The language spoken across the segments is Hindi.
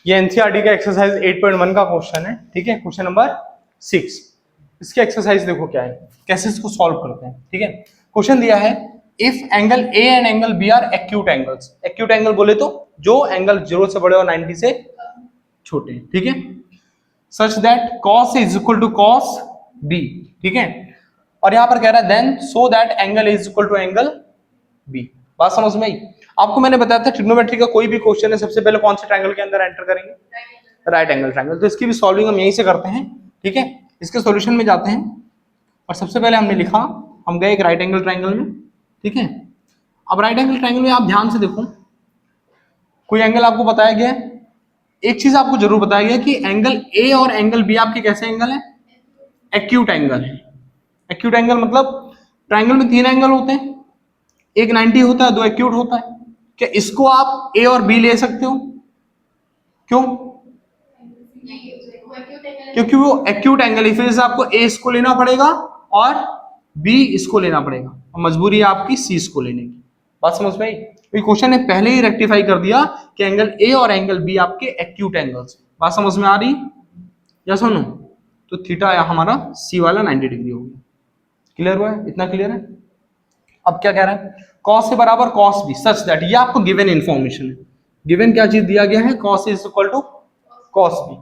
ये एनसीईआरटी का एक्सरसाइज 8.1 का क्वेश्चन है, ठीक है, क्वेश्चन नंबर 6। इसके एक्सरसाइज देखो क्या है, कैसे इसको सॉल्व करते हैं, ठीक है। क्वेश्चन दिया है if angle A and angle B are acute angles. Acute angle बोले तो जो एंगल 0 से बड़े और 90 से छोटे, ठीक है, such that cos is equal to cos b, ठीक है। और यहां पर कह रहा है then so that angle is equal to angle b। बात समझ में आई? आपको मैंने बताया था ट्रिग्नोमेट्री का कोई भी क्वेश्चन है सबसे पहले कौन से ट्रायंगल के अंदर एंटर करेंगे? Right angle triangle. तो इसकी भी सॉल्विंग हम यहीं से करते हैं, ठीक है। इसके सॉल्यूशन में जाते हैं और सबसे पहले हमने लिखा, हम गए एक राइट एंगल ट्रायंगल में, ठीक है। अब राइट एंगल ट्रायंगल में आप ध्यान से देखो, कोई एंगल आपको बताया गया है, एक चीज आपको जरूर बताया गया कि एंगल ए और एंगल बी आपके कैसे एंगल है? एक्यूट एंगल है। एक्यूट एंगल मतलब ट्रायंगल में 3 एंगल होते हैं, एक 90 होता है, 2 एक्यूट होता है। क्या इसको आप ए और बी ले सकते हो? क्यों? क्योंकि वो एक्यूट एंगल है, फिर से आपको ए इसको लेना पड़ेगा और बी इसको लेना पड़ेगा, और मजबूरी है आपकी सी इसको लेने की। बात समझ में आई? क्वेश्चन ने पहले ही रेक्टिफाई कर दिया कि एंगल ए और एंगल बी आपके एक्यूट एंगल्स। बात समझ में आ रही? या सुनो, तो थीटा हमारा सी वाला 90 डिग्री हो गया। क्लियर हुआ है? इतना क्लियर है? अब क्या कह रहा है? cos से बराबर cos b सच दैट, ये आपको गिवन इंफॉर्मेशन है। गिवन क्या चीज दिया गया है? cos is equal to cos b।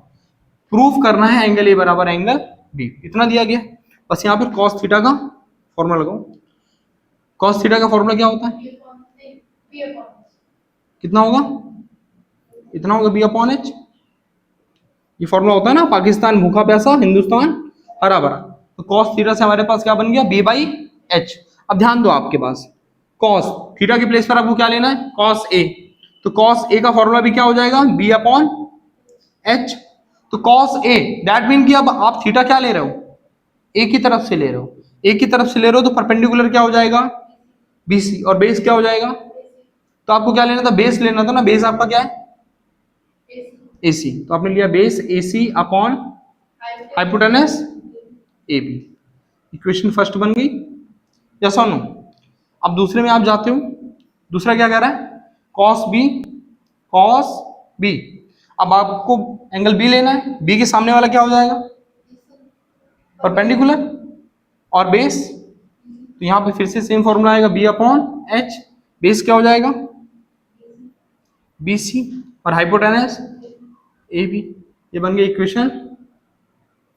Proof करना है एंगल ए बराबर एंगल b, इतना दिया गया। बस यहाँ पर cos थीटा का फॉर्मूला लगाओ। cos थीटा का फॉर्मूला क्या होता है? कितना होगा? इतना होगा, b अपॉन h। ये फॉर्मूला होता है ना, पाकिस्तान भूखा प्यासा, हिंदुस्तान हरा भरा। तो cos थीटा से हमारे पास क्या बन गया? b by h। अब ध्यान दो, आपके पास cos थीटा की प्लेस पर आपको क्या लेना है? cos a। तो cos a का फॉर्मूला भी क्या हो जाएगा? b upon h। तो cos a दैट मीन कि अब आप थीटा क्या ले रहे हो? a की तरफ से ले रहे हो। a की तरफ से ले रहे हो तो परपेंडिकुलर क्या हो जाएगा? bc। और बेस क्या हो जाएगा? तो आपको क्या लेना था? बेस लेना था ना। बेस आपका क्या है? AC। तो आपने लिया base AC upon hypotenuse AB। Equation first बन गई, या सुनो। अब दूसरे में आप जाते हो, दूसरा क्या कह रहा है? cos B। अब आपको एंगल B लेना है, B के सामने वाला क्या हो जाएगा? परपेंडिकुलर। और बेस, तो यहां पे फिर से सेम फॉर्मूला आएगा, B अपॉन H। बेस क्या हो जाएगा? BC। और हाइपोटेनस AB। ये बन गई इक्वेशन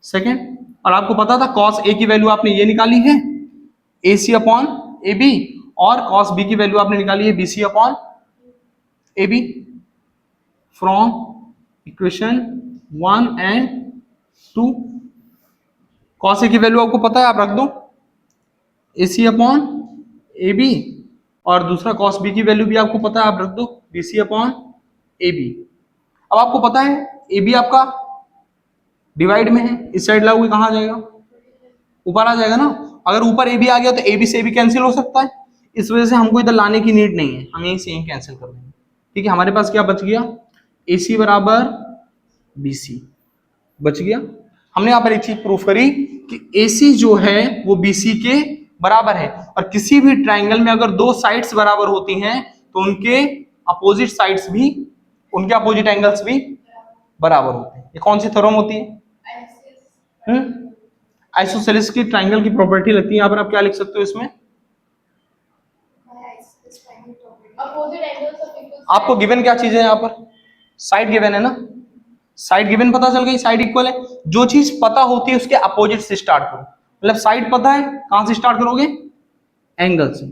सेकेंड। और आपको पता था cos A की वैल्यू आपने ये निकाली है AC अपॉन AB, और cos B की वैल्यू आपने निकाली है BC upon AB from equation 1 and 2। cos A की वैल्यू आपको पता है, आप रख दो AC अपॉन AB, और दूसरा cos B की वैल्यू भी आपको पता है, आप रख दो BC अपॉन AB। अब आपको पता है AB आपका डिवाइड में है, इस साइड लागू कहां आ जाएगा? ऊपर आ जाएगा ना। अगर ऊपर AB आ गया तो AB से AB कैंसिल हो सकता है, इस वजह से हमको इधर लाने की नीड नहीं है, हम यहीं से यहीं कैंसिल कर देंगे, ठीक है। हमारे पास क्या बच गया? AC बराबर BC बच गया। हमने यहाँ पर एक चीज प्रूफ करी कि AC जो है वो BC के बराबर है, और किसी भी ट्राइंगल में अगर 2 साइड्स बराबर होती हैं तो उनके अपोजिट साइड्स भी, उनके अपोजिट एंगल्स भी बराबर होते हैं। ये कौन सी थ्योरम होती है? आइसोसेलेस की ट्राइंगल की प्रॉपर्टी लगती है। यहाँ पर आप क्या लिख सकते हो इसमें? आपको गिवन क्या चीज है यहाँ पर? साइड गिवन है ना। साइड गिवन पता चल गई, साइड इक्वल है। जो चीज पता होती है उसके अपोजिट से स्टार्ट करो। मतलब साइड पता है, कहां से स्टार्ट करोगे? एंगल से।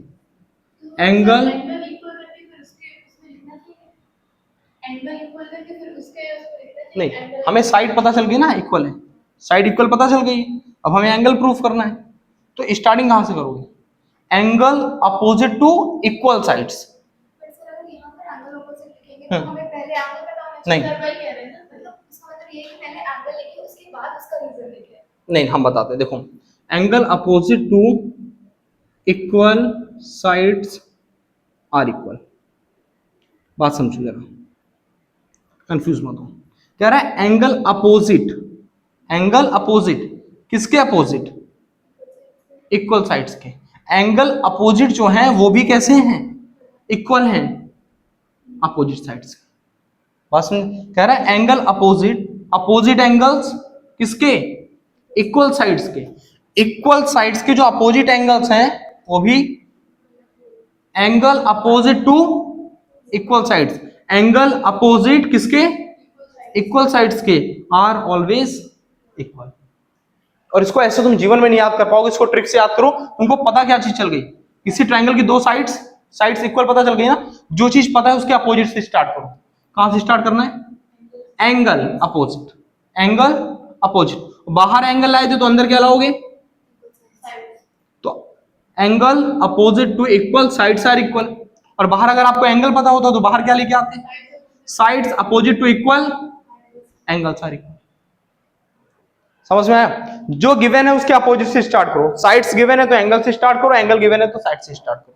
एंगल नहीं, हमें साइड पता चल गई ना, इक्वल है। साइड इक्वल पता चल गई, अब हमें एंगल प्रूफ करना है। तो स्टार्टिंग कहां से करोगे? Angle opposite to equal sides. नहीं नहीं, हम बताते हैं, देखो angle opposite to equal sides are equal. बात समझो जरा, कंफ्यूज मत हो। कह रहा है एंगल अपोजिट, एंगल अपोजिट किसके अपोजिट? इक्वल साइड्स के। एंगल अपोजिट जो है वो भी कैसे हैं? इक्वल हैं अपोजिट साइड्स के। बस कह रहा है एंगल अपोजिट, अपोजिट एंगल्स किसके, इक्वल साइड्स के, इक्वल साइड्स के जो अपोजिट एंगल्स हैं वो भी angle opposite to equal sides, angle opposite किसके, इक्वल साइड्स के आर ऑलवेज इक्वल। और इसको ऐसे तुम जीवन में नहीं याद कर पाओगे, इसको ट्रिक से याद करो। तुमको पता क्या चीज चल गई, किसी ट्रायंगल की दो साइड्स इक्वल पता चल गई ना, जो चीज पता है उसके अपोजिट से स्टार्ट करो। कहां से स्टार्ट करना है, एंगल अपोजिट, एंगल अपोजिट। बाहर एंगल लाए थे तो अंदर क्या लाओगे, तो angle opposite to equal, sides are equal. और बाहर अगर आपको एंगल पता होता तो बाहर क्या लेके आते, sides opposite to equal, angles are equal. समझ में आया, जो गिवन है उसके अपोजिट से स्टार्ट करो, साइड्स गिवन है तो एंगल से स्टार्ट करो, एंगल गिवन है तो साइड से स्टार्ट करो।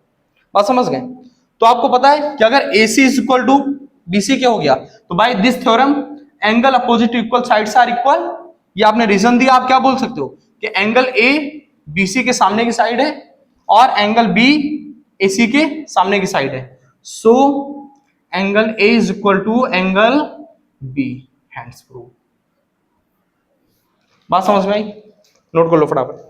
बात समझ गए। तो आपको पता है कि अगर AC is equal to BC क्या हो गया, तो by this theorem angle opposite to equal sides are equal. ये आपने रीजन दिया, आप क्या बोल सकते हो कि एंगल A BC के सामने की साइड है और एंगल B AC के सामने की साइड है। So angle A is equal to angle B, hence proved. बात समझ में आई, नोट कर लो फटाफट।